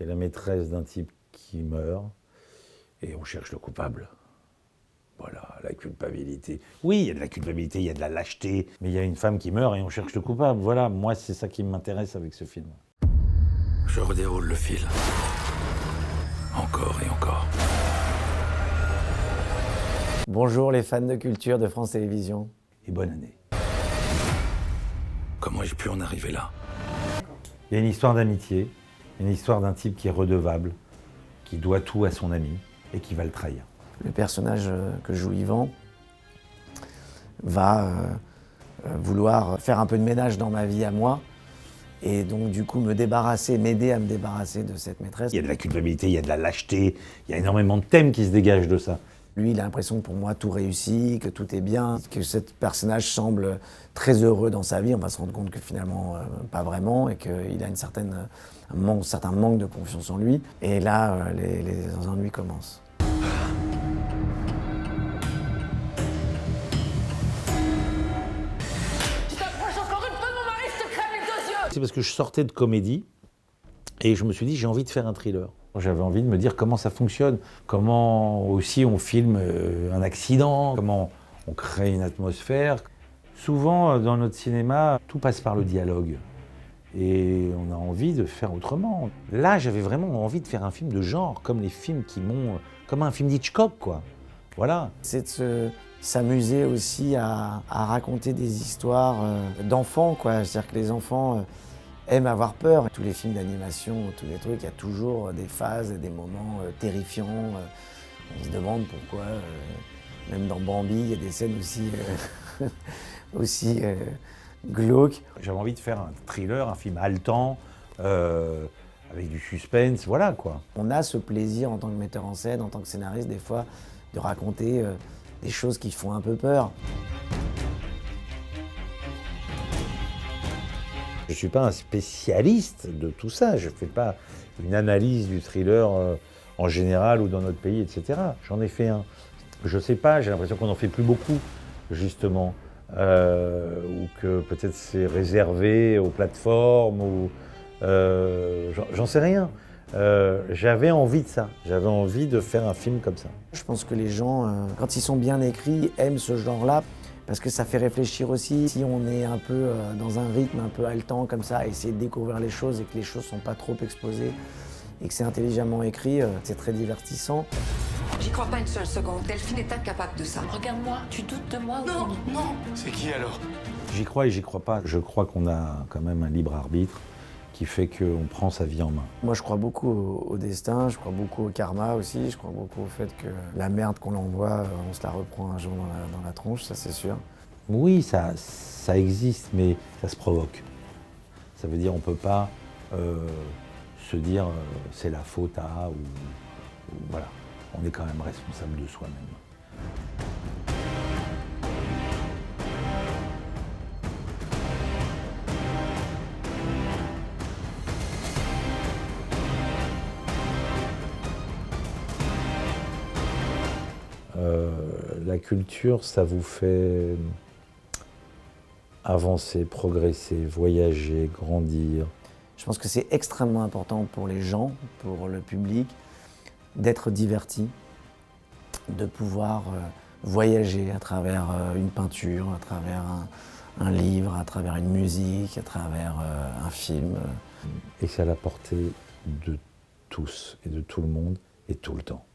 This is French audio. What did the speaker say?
Il y a la maîtresse d'un type qui meurt et on cherche le coupable. Voilà, la culpabilité. Oui, il y a de la culpabilité, il y a de la lâcheté, mais il y a une femme qui meurt et on cherche le coupable. Voilà, moi, c'est ça qui m'intéresse avec ce film. Je redéroule le fil. Encore et encore. Bonjour les fans de culture de France Télévisions. Et bonne année. Comment j'ai pu en arriver là? Il y a une histoire d'amitié, une histoire d'un type qui est redevable, qui doit tout à son ami et qui va le trahir. Le personnage que joue Yvan va vouloir faire un peu de ménage dans ma vie à moi et donc du coup m'aider à me débarrasser de cette maîtresse. Il y a de la culpabilité, il y a de la lâcheté, il y a énormément de thèmes qui se dégagent de ça. Lui, il a l'impression que pour moi tout réussit, que tout est bien, que ce personnage semble très heureux dans sa vie. On va se rendre compte que finalement pas vraiment et qu'il a un certain manque de confiance en lui. Et là, les ennuis commencent. C'est parce que je sortais de comédie et je me suis dit j'ai envie de faire un thriller. J'avais envie de me dire comment ça fonctionne, comment aussi on filme un accident, comment on crée une atmosphère. Souvent dans notre cinéma, tout passe par le dialogue et on a envie de faire autrement. Là, j'avais vraiment envie de faire un film de genre, comme les films comme un film d'Hitchcock, quoi. Voilà. C'est de s'amuser aussi à raconter des histoires d'enfants, quoi. C'est-à-dire que les enfants aiment avoir peur. Tous les films d'animation, tous les trucs, il y a toujours des phases et des moments terrifiants. On se demande pourquoi, même dans Bambi, il y a des scènes aussi glauques. J'avais envie de faire un thriller, un film haletant, avec du suspense, voilà quoi. On a ce plaisir en tant que metteur en scène, en tant que scénariste, des fois, de raconter des choses qui font un peu peur. Je ne suis pas un spécialiste de tout ça, je ne fais pas une analyse du thriller en général ou dans notre pays, etc. J'en ai fait un. Je ne sais pas, j'ai l'impression qu'on n'en fait plus beaucoup, justement. Ou que peut-être c'est réservé aux plateformes, ou j'en sais rien. J'avais envie de ça, j'avais envie de faire un film comme ça. Je pense que les gens, quand ils sont bien écrits, aiment ce genre-là, parce que ça fait réfléchir aussi. Si on est un peu dans un rythme un peu haletant comme ça, essayer de découvrir les choses et que les choses ne sont pas trop exposées, et que c'est intelligemment écrit, c'est très divertissant. J'y crois pas une seule seconde. Delphine est incapable de ça. Regarde-moi, tu doutes de moi? Non, non. C'est qui alors? J'y crois et j'y crois pas. Je crois qu'on a quand même un libre arbitre qui fait qu'on prend sa vie en main. Moi, je crois beaucoup au destin, je crois beaucoup au karma aussi, je crois beaucoup au fait que la merde qu'on envoie, on se la reprend un jour dans la tronche, ça c'est sûr. Oui, ça existe, mais ça se provoque. Ça veut dire on ne peut pas se dire c'est la faute à ou voilà. On est quand même responsable de soi-même. La culture, ça vous fait avancer, progresser, voyager, grandir. Je pense que c'est extrêmement important pour les gens, pour le public, d'être diverti, de pouvoir voyager à travers une peinture, à travers un livre, à travers une musique, à travers un film. Et c'est à la portée de tous et de tout le monde et tout le temps.